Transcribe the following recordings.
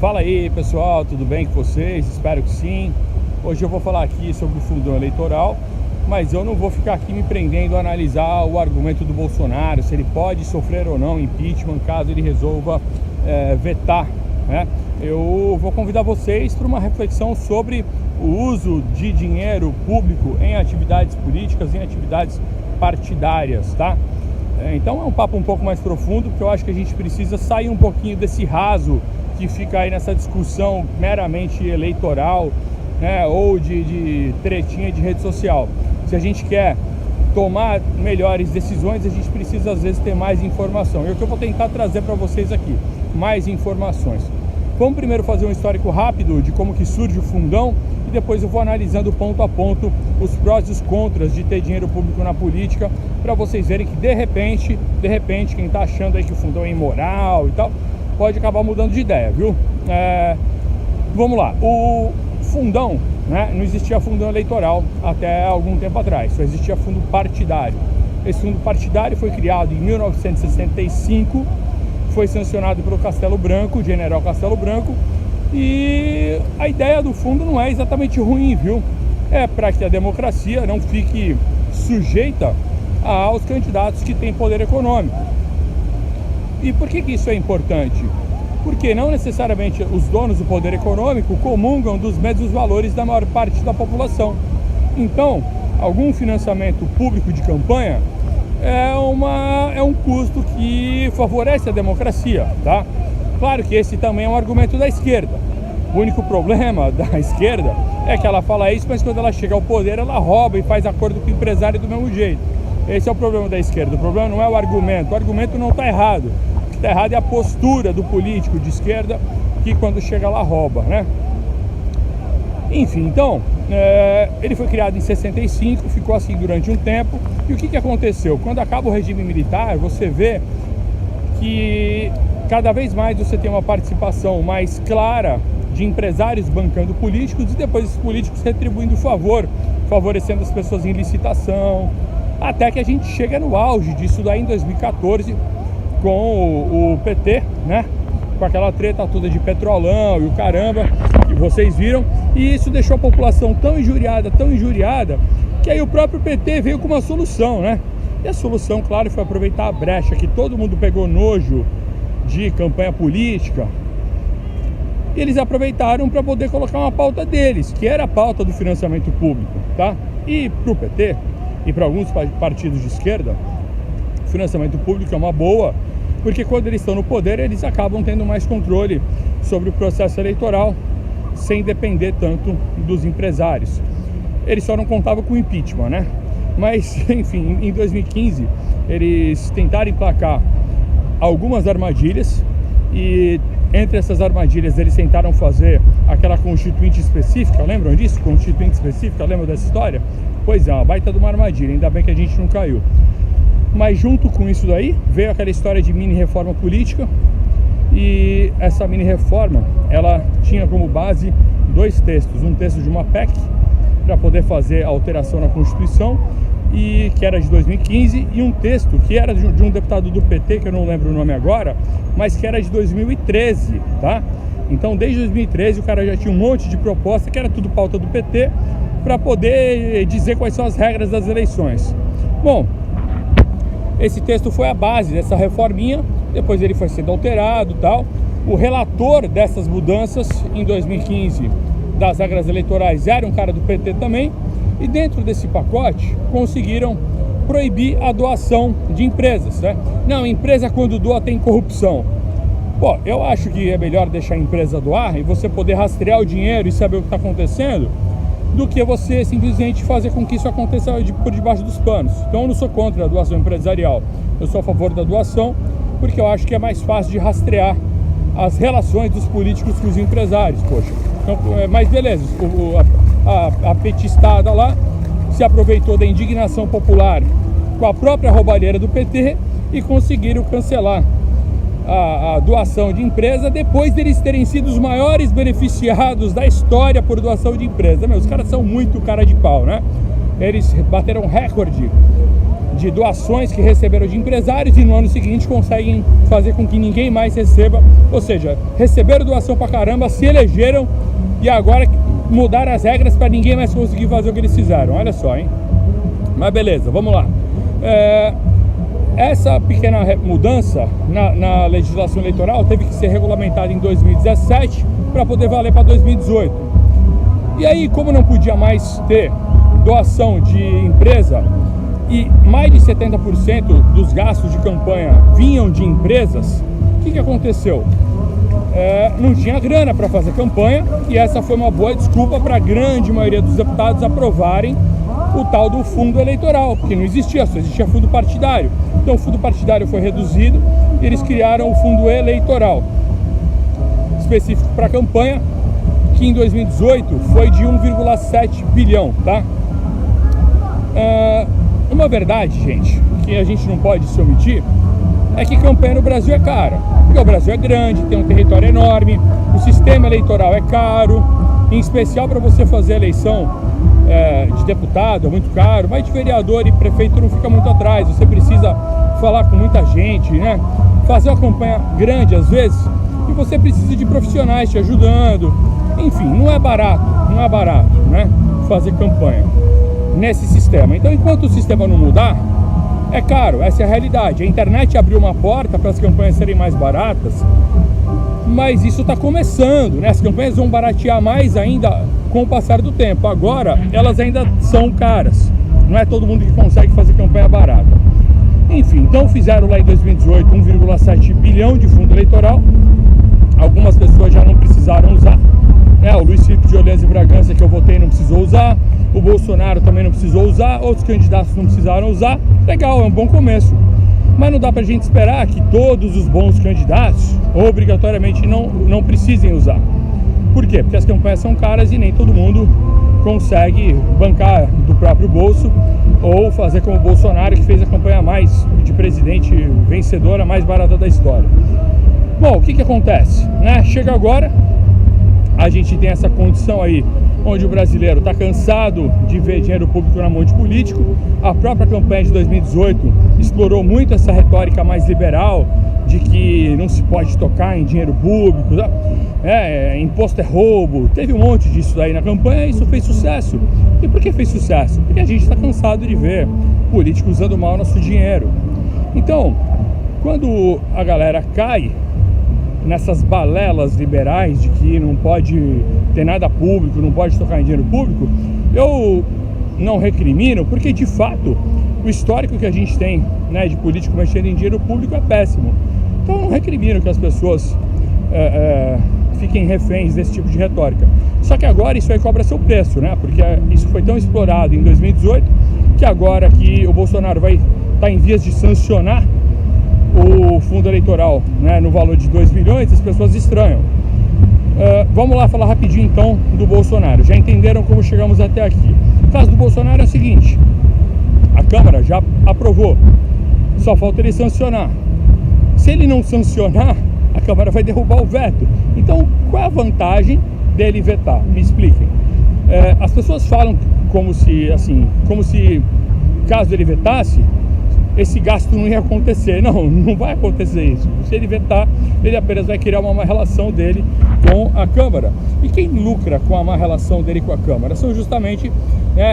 Fala aí pessoal, tudo bem com vocês? Espero que sim. Hoje eu vou falar aqui sobre o fundão eleitoral, mas eu não vou ficar aqui me prendendo a analisar o argumento do Bolsonaro, se ele pode sofrer ou não impeachment caso ele resolva vetar, né? Eu vou convidar vocês para uma reflexão sobre o uso de dinheiro público em atividades políticas, em atividades partidárias, tá? Então é um papo um pouco mais profundo, porque eu acho que a gente precisa sair um pouquinho desse raso que fica aí nessa discussão meramente eleitoral, né, ou de tretinha de rede social. Se a gente quer tomar melhores decisões, a gente precisa às vezes ter mais informação. E é o que eu vou tentar trazer para vocês aqui, mais informações. Vamos primeiro fazer um histórico rápido de como que surge o fundão e depois eu vou analisando ponto a ponto os prós e os contras de ter dinheiro público na política, para vocês verem que de repente, quem está achando aí que o fundão é imoral e tal, pode acabar mudando de ideia, viu? Vamos lá, o fundão, né, não existia fundão eleitoral até algum tempo atrás, só existia fundo partidário. Esse fundo partidário foi criado em 1965, foi sancionado pelo Castelo Branco, General Castelo Branco, e a ideia do fundo não é exatamente ruim, viu? É para que a democracia não fique sujeita aos candidatos que têm poder econômico. E por que isso é importante? Porque não necessariamente os donos do poder econômico comungam dos mesmos valores da maior parte da população. Então, algum financiamento público de campanha é um custo que favorece a democracia, tá? Claro que esse também é um argumento da esquerda. O único problema da esquerda é que ela fala isso, mas quando ela chega ao poder, ela rouba e faz acordo com o empresário do mesmo jeito. Esse é o problema da esquerda. O problema não é o argumento não está errado. O que está errado é a postura do político de esquerda que quando chega lá rouba, né? Enfim, então, ele foi criado em 65, ficou assim durante um tempo. E o que aconteceu? Quando acaba o regime militar, você vê que cada vez mais você tem uma participação mais clara de empresários bancando políticos e depois os políticos retribuindo o favor, favorecendo as pessoas em licitação, até que a gente chega no auge disso daí em 2014 com o PT, né? Com aquela treta toda de petrolão e o caramba, que vocês viram, e isso deixou a população tão injuriada, que aí o próprio PT veio com uma solução, né? E a solução, claro, foi aproveitar a brecha que todo mundo pegou nojo de campanha política. E eles aproveitaram para poder colocar uma pauta deles, que era a pauta do financiamento público, tá? E para o PT e para alguns partidos de esquerda, o financiamento público é uma boa, porque quando eles estão no poder, eles acabam tendo mais controle sobre o processo eleitoral, sem depender tanto dos empresários. Eles só não contavam com o impeachment, né? Mas, enfim, em 2015, eles tentaram emplacar algumas armadilhas e entre essas armadilhas eles tentaram fazer aquela constituinte específica, lembram disso? Constituinte específica, lembram dessa história? Pois é, uma baita de uma armadilha, ainda bem que a gente não caiu. Mas junto com isso daí, veio aquela história de mini-reforma política, e essa mini-reforma, ela tinha como base dois textos, um texto de uma PEC, para poder fazer a alteração na Constituição, e que era de 2015, e um texto que era de um deputado do PT, que eu não lembro o nome agora, mas que era de 2013, tá? Então, desde 2013, o cara já tinha um monte de proposta, que era tudo pauta do PT, para poder dizer quais são as regras das eleições. Bom, esse texto foi a base dessa reforminha, depois ele foi sendo alterado e tal. O relator dessas mudanças, em 2015, das regras eleitorais, era um cara do PT também, e dentro desse pacote conseguiram proibir a doação de empresas, né? Não, empresa quando doa tem corrupção. Pô, eu acho que é melhor deixar a empresa doar e você poder rastrear o dinheiro e saber o que está acontecendo, do que você simplesmente fazer com que isso aconteça por debaixo dos panos. Então eu não sou contra a doação empresarial, eu sou a favor da doação, porque eu acho que é mais fácil de rastrear as relações dos políticos com os empresários, poxa. Então, mas beleza, a petistada lá se aproveitou da indignação popular com a própria roubalheira do PT e conseguiram cancelar a doação de empresa depois deles terem sido os maiores beneficiados da história por doação de empresa. Os caras são muito cara de pau, né? Eles bateram recorde de doações que receberam de empresários e no ano seguinte conseguem fazer com que ninguém mais receba, ou seja, receberam doação pra caramba, se elegeram e agora mudaram as regras para ninguém mais conseguir fazer o que eles fizeram. Olha só, hein? Mas beleza, vamos lá. Essa pequena mudança na legislação eleitoral teve que ser regulamentada em 2017 para poder valer para 2018. E aí, como não podia mais ter doação de empresa e mais de 70% dos gastos de campanha vinham de empresas, o que aconteceu? Não tinha grana para fazer campanha e essa foi uma boa desculpa para a grande maioria dos deputados aprovarem o tal do fundo eleitoral, porque não existia, só existia fundo partidário. Então o fundo partidário foi reduzido e eles criaram o fundo eleitoral, específico para a campanha, que em 2018 foi de 1,7 bilhão, tá? Uma verdade, gente, que a gente não pode se omitir, é que campanha no Brasil é cara, porque o Brasil é grande, tem um território enorme, o sistema eleitoral é caro, em especial para você fazer a eleição de deputado é muito caro, mas de vereador e prefeito não fica muito atrás, você precisa falar com muita gente, né? Fazer uma campanha grande às vezes, e você precisa de profissionais te ajudando, enfim, não é barato, né? Fazer campanha nesse sistema. Então, enquanto o sistema não mudar, é caro, essa é a realidade. A internet abriu uma porta para as campanhas serem mais baratas, mas isso está começando, né? As campanhas vão baratear mais ainda com o passar do tempo. Agora, elas ainda são caras. Não é todo mundo que consegue fazer campanha barata. Enfim, então fizeram lá em 2018 1,7 bilhão de fundo eleitoral. Algumas pessoas já não precisaram usar. O Luiz Felipe de Orleans e Bragança, que eu votei, não precisou usar. O Bolsonaro também não precisou usar. Outros candidatos não precisaram usar. Legal, é um bom começo. Mas não dá pra gente esperar que todos os bons candidatos obrigatoriamente não precisem usar. Por quê? Porque as campanhas são caras e nem todo mundo consegue bancar do próprio bolso ou fazer como o Bolsonaro, que fez a campanha mais de presidente vencedora, mais barata da história. Bom, o que acontece? Chega agora, a gente tem essa condição aí, onde o brasileiro está cansado de ver dinheiro público na mão de político. A própria campanha de 2018 explorou muito essa retórica mais liberal, de que não se pode tocar em dinheiro público, imposto é roubo, teve um monte disso daí na campanha e isso fez sucesso. E por que fez sucesso? Porque a gente está cansado de ver políticos usando mal nosso dinheiro. Então, quando a galera cai nessas balelas liberais de que não pode ter nada público, não pode tocar em dinheiro público, eu não recrimino, porque de fato o histórico que a gente tem, de político mexendo em dinheiro público é péssimo. Então eu não recrimino que as pessoas fiquem reféns desse tipo de retórica. Só que agora isso aí cobra seu preço, porque isso foi tão explorado em 2018 que agora que o Bolsonaro vai estar em vias de sancionar o fundo eleitoral, no valor de 2 bilhões, as pessoas estranham. Vamos lá falar rapidinho então do Bolsonaro. Já entenderam como chegamos até aqui? O caso do Bolsonaro é o seguinte: a Câmara já aprovou, só falta ele sancionar. Se ele não sancionar, a Câmara vai derrubar o veto. Então, qual é a vantagem dele vetar? Me expliquem. As pessoas falam como se caso ele vetasse, esse gasto não ia acontecer. Não vai acontecer isso. Se ele vetar, ele apenas vai criar uma má relação dele com a Câmara. E quem lucra com a má relação dele com a Câmara são justamente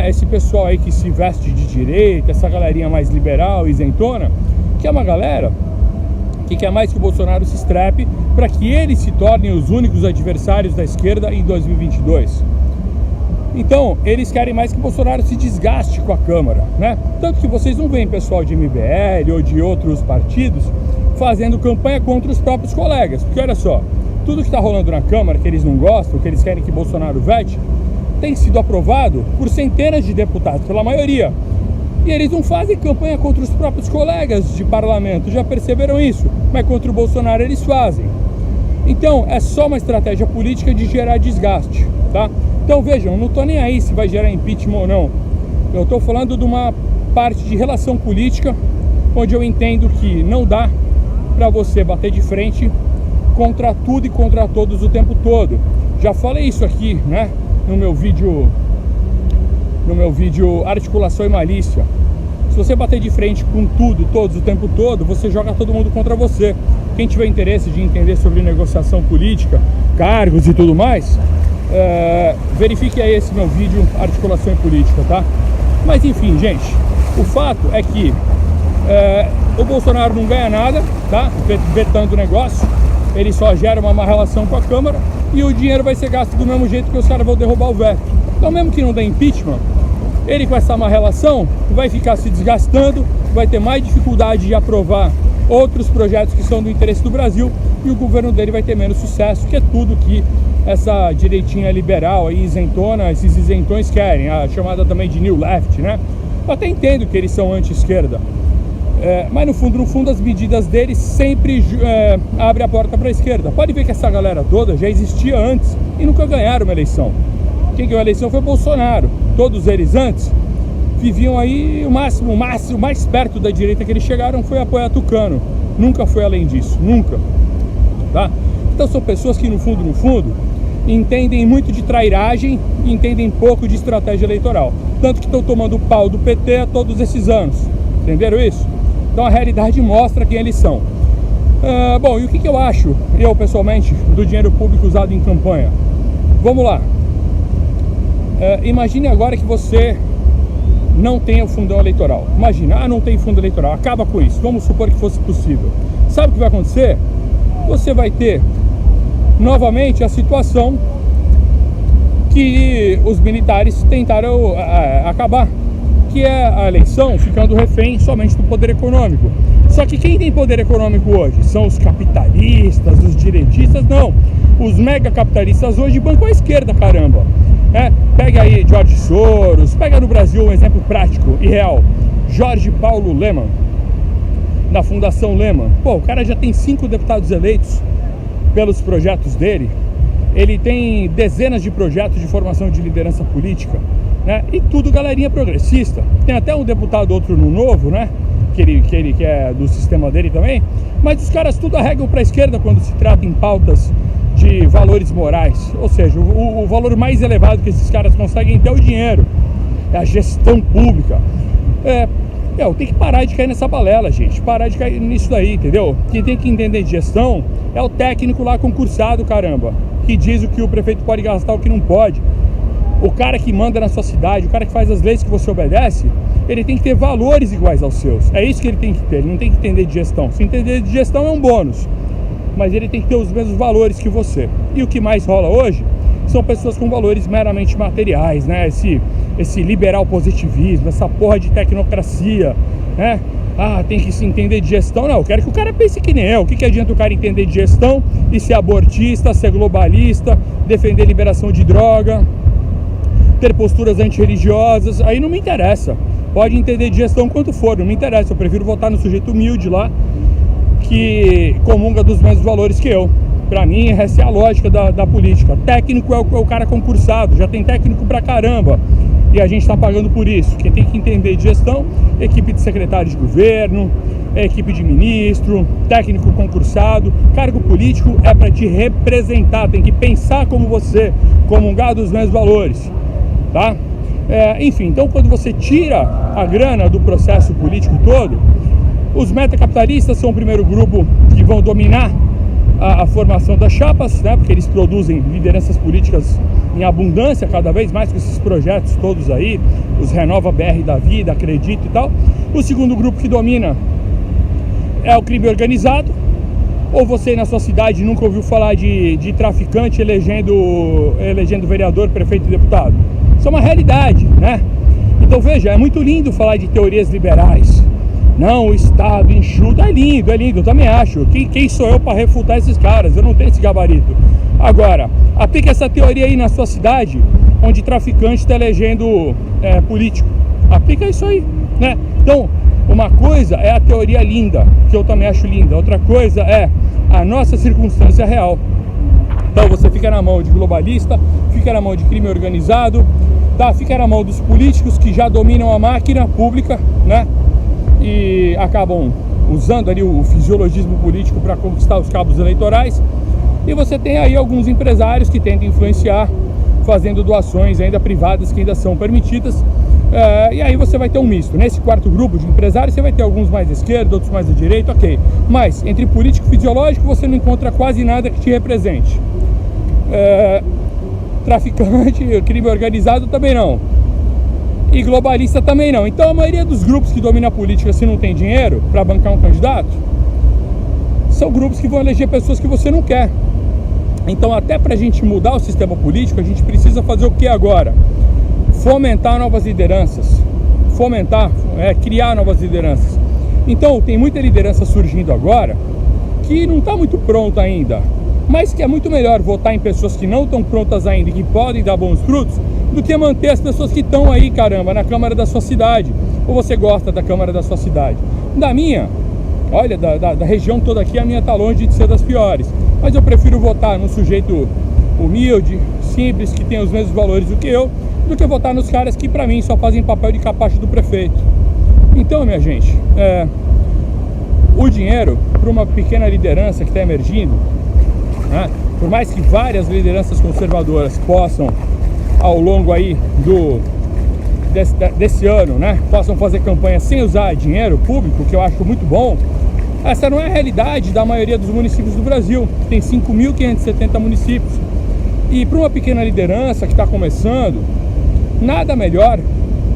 esse pessoal aí que se veste de direita, essa galerinha mais liberal, isentona, que é uma galera que quer mais que o Bolsonaro se estrepe para que eles se tornem os únicos adversários da esquerda em 2022. Então, eles querem mais que o Bolsonaro se desgaste com a Câmara, Tanto que vocês não veem pessoal de MBL ou de outros partidos fazendo campanha contra os próprios colegas. Porque olha só, tudo que está rolando na Câmara, que eles não gostam, que eles querem que Bolsonaro vete, tem sido aprovado por centenas de deputados, pela maioria. E eles não fazem campanha contra os próprios colegas de parlamento, já perceberam isso? Mas contra o Bolsonaro eles fazem. Então, é só uma estratégia política de gerar desgaste, tá? Então vejam, não estou nem aí se vai gerar impeachment ou não. Eu estou falando de uma parte de relação política, onde eu entendo que não dá para você bater de frente contra tudo e contra todos o tempo todo. Já falei isso aqui, no meu vídeo Articulação e Malícia. Se você bater de frente com tudo, todos, o tempo todo, você joga todo mundo contra você. Quem tiver interesse de entender sobre negociação política, cargos e tudo mais, verifique aí esse meu vídeo, Articulação e Política, tá? Mas enfim, gente, o fato é que o Bolsonaro não ganha nada, tá? Vetando o negócio, ele só gera uma má relação com a Câmara e o dinheiro vai ser gasto do mesmo jeito que os caras vão derrubar o veto. Então, mesmo que não dê impeachment, ele com essa má relação vai ficar se desgastando, vai ter mais dificuldade de aprovar outros projetos que são do interesse do Brasil e o governo dele vai ter menos sucesso, que é tudo que essa direitinha liberal aí, isentona, esses isentões querem, a chamada também de New Left, né? Eu até entendo que eles são anti-esquerda, mas no fundo as medidas deles sempre abrem a porta para a esquerda. Pode ver que essa galera toda já existia antes e nunca ganharam uma eleição. Quem ganhou a eleição foi Bolsonaro. Todos eles antes viviam aí o mais perto da direita que eles chegaram foi apoiar Tucano. Nunca foi além disso, nunca. Tá? Então são pessoas que no fundo, entendem muito de trairagem e entendem pouco de estratégia eleitoral. Tanto que estão tomando o pau do PT há todos esses anos. Entenderam isso? Então a realidade mostra quem eles são. Bom, e o que eu acho, eu pessoalmente, do dinheiro público usado em campanha? Vamos lá. Imagine agora que você não tenha o fundão eleitoral. Imagina, não tem fundo eleitoral, acaba com isso. Vamos supor que fosse possível. Sabe o que vai acontecer? Você vai ter novamente a situação que os militares tentaram acabar, que é a eleição ficando refém somente do poder econômico. Só que quem tem poder econômico hoje? São os capitalistas, os direitistas? Não. Os mega capitalistas hoje bancam a esquerda, caramba. Pega aí George Soros, pega no Brasil um exemplo prático e real. Jorge Paulo Lemann, da Fundação Lemann. Pô, o cara já tem 5 deputados eleitos pelos projetos dele. Ele tem dezenas de projetos de formação de liderança política, né? E tudo galerinha progressista. Tem até um deputado outro no Novo, né? Que ele é do sistema dele também. Mas os caras tudo arregam para a esquerda quando se trata em pautas de valores morais. Ou seja, o valor mais elevado que esses caras conseguem ter é o dinheiro, é a gestão pública. Tem que parar de cair nessa balela, gente. Parar de cair nisso daí, entendeu? Quem tem que entender de gestão é o técnico lá concursado, caramba, que diz o que o prefeito pode gastar, o que não pode. O cara que manda na sua cidade, o cara que faz as leis que você obedece, ele tem que ter valores iguais aos seus. É isso que ele tem que ter, ele não tem que entender de gestão. Se entender de gestão é um bônus, mas ele tem que ter os mesmos valores que você. E o que mais rola hoje são pessoas com valores meramente materiais, né? Esse liberal positivismo, essa porra de tecnocracia, né? Tem que se entender de gestão. Não, eu quero que o cara pense que nem eu. O que adianta o cara entender de gestão e ser abortista, ser globalista, defender liberação de droga, ter posturas antirreligiosas? Aí não me interessa. Pode entender de gestão quanto for, não me interessa. Eu prefiro votar no sujeito humilde lá, que comunga dos mesmos valores que eu. Pra mim, essa é a lógica da política. Técnico é o cara concursado, já tem técnico pra caramba, e a gente tá pagando por isso. Quem tem que entender de gestão, equipe de secretário de governo, equipe de ministro, técnico concursado. Cargo político é pra te representar, tem que pensar como você, comungar dos mesmos valores, tá? Enfim, então quando você tira a grana do processo político todo, os metacapitalistas são o primeiro grupo que vão dominar a formação das chapas, né? Porque eles produzem lideranças políticas em abundância cada vez mais com esses projetos todos aí, os Renova BR da vida, Acredito e tal. O segundo grupo que domina é o crime organizado. Ou você na sua cidade nunca ouviu falar de traficante elegendo vereador, prefeito e deputado? Isso é uma realidade, né? Então veja, é muito lindo falar de teorias liberais. Não, o Estado enxuto, é lindo, eu também acho. Quem sou eu para refutar esses caras? Eu não tenho esse gabarito. Agora, aplique essa teoria aí na sua cidade, onde traficante está elegendo político. Aplica isso aí, né? Então, uma coisa é a teoria linda, que eu também acho linda. Outra coisa é a nossa circunstância real. Então você fica na mão de globalista, fica na mão de crime organizado, tá? Fica na mão dos políticos que já dominam a máquina pública, né? E acabam usando ali o fisiologismo político para conquistar os cabos eleitorais. E você tem aí alguns empresários que tentam influenciar, fazendo doações ainda privadas que ainda são permitidas. E aí você vai ter um misto. Nesse quarto grupo de empresários, você vai ter alguns mais à esquerda, outros mais à direita, ok. Mas entre político e fisiológico, você não encontra quase nada que te represente. Traficante, crime organizado também não. E globalista também não. Então a maioria dos grupos que dominam a política, se não tem dinheiro para bancar um candidato, são grupos que vão eleger pessoas que você não quer. Então até para a gente mudar o sistema político, a gente precisa fazer o que agora? Fomentar novas lideranças. Criar novas lideranças. Então tem muita liderança surgindo agora que não está muito pronta ainda, mas que é muito melhor votar em pessoas que não estão prontas ainda e que podem dar bons frutos, do que manter as pessoas que estão aí, caramba, na Câmara da sua cidade. Ou você gosta da Câmara da sua cidade? Da minha, olha, da região toda aqui, a minha tá longe de ser das piores. Mas eu prefiro votar num sujeito humilde, simples, que tem os mesmos valores do que eu, do que votar nos caras que pra mim só fazem papel de capacho do prefeito. Então, minha gente, o dinheiro para uma pequena liderança que está emergindo, né, por mais que várias lideranças conservadoras possam, ao longo aí desse ano, né, possam fazer campanha sem usar dinheiro público, que eu acho muito bom, essa não é a realidade da maioria dos municípios do Brasil. Tem 5.570 municípios. E para uma pequena liderança que está começando, nada melhor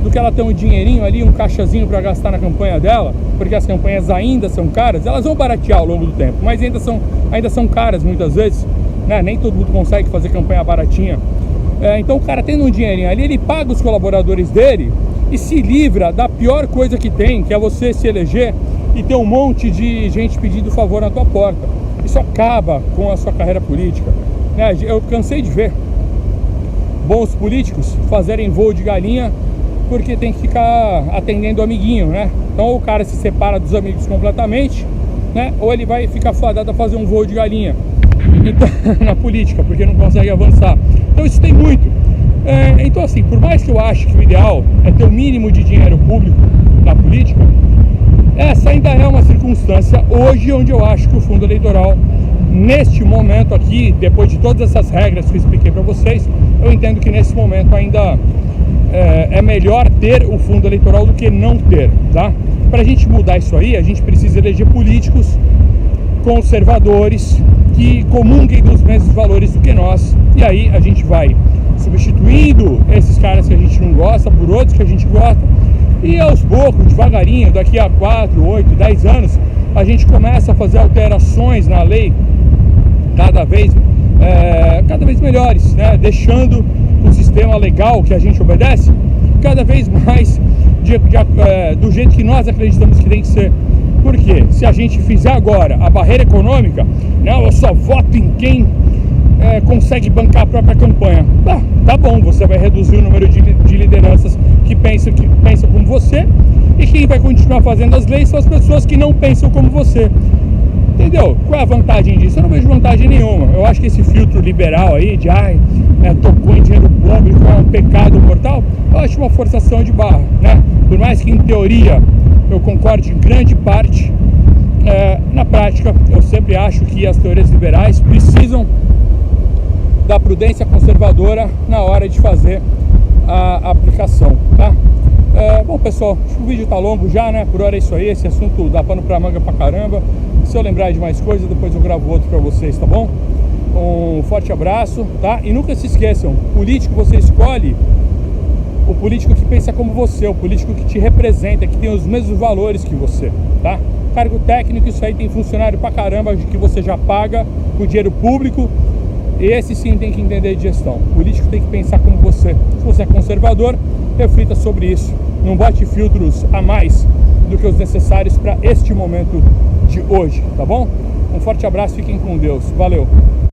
do que ela ter um dinheirinho ali, um caixazinho para gastar na campanha dela, porque as campanhas ainda são caras. Elas vão baratear ao longo do tempo, mas ainda são caras muitas vezes, né? Nem todo mundo consegue fazer campanha baratinha. Então o cara tendo um dinheirinho ali, ele paga os colaboradores dele e se livra da pior coisa que tem, que é você se eleger e ter um monte de gente pedindo favor na tua porta. Isso acaba com a sua carreira política, né? Eu cansei de ver bons políticos fazerem voo de galinha porque tem que ficar atendendo o amiguinho, né? Então ou o cara se separa dos amigos completamente, né? Ou ele vai ficar fadado a fazer um voo de galinha então, na política, porque não consegue avançar. Então isso tem muito. Então assim, por mais que eu ache que o ideal é ter o mínimo de dinheiro público na política, essa ainda é uma circunstância hoje onde eu acho que o fundo eleitoral, neste momento aqui, depois de todas essas regras que eu expliquei para vocês, eu entendo que nesse momento ainda é melhor ter o fundo eleitoral do que não ter, tá? Para a gente mudar isso aí, a gente precisa eleger políticos conservadores que comunguem dos mesmos valores do que nós, e aí a gente vai substituindo esses caras que a gente não gosta por outros que a gente gosta, e aos poucos, devagarinho, daqui a 4, 8, 10 anos, a gente começa a fazer alterações na lei cada vez melhores, né? Deixando o sistema legal que a gente obedece cada vez mais do jeito que nós acreditamos que tem que ser. Porque se a gente fizer agora a barreira econômica, não, eu só voto em quem consegue bancar a própria campanha. Tá bom, você vai reduzir o número de lideranças que pensam como você, e quem vai continuar fazendo as leis são as pessoas que não pensam como você. Entendeu? Qual é a vantagem disso? Eu não vejo vantagem nenhuma. Eu acho que esse filtro liberal aí de tocou em dinheiro público, é um pecado mortal, eu acho uma forçação de barra, né? Por mais que em teoria eu concorde em grande parte, na prática eu sempre acho que as teorias liberais precisam da prudência conservadora na hora de fazer a aplicação, tá? Bom, pessoal, acho que o vídeo tá longo já, né? Por hora é isso aí, esse assunto dá pano pra manga pra caramba. Se eu lembrar de mais coisas, depois eu gravo outro pra vocês, tá bom? Um forte abraço, tá? E nunca se esqueçam, político você escolhe o político que pensa como você, o político que te representa, que tem os mesmos valores que você, tá? Cargo técnico, isso aí tem funcionário pra caramba que você já paga com dinheiro público. Esse sim tem que entender de gestão. O político tem que pensar como você. Se você é conservador, reflita sobre isso. Não bote filtros a mais do que os necessários para este momento de hoje, tá bom? Um forte abraço, fiquem com Deus. Valeu!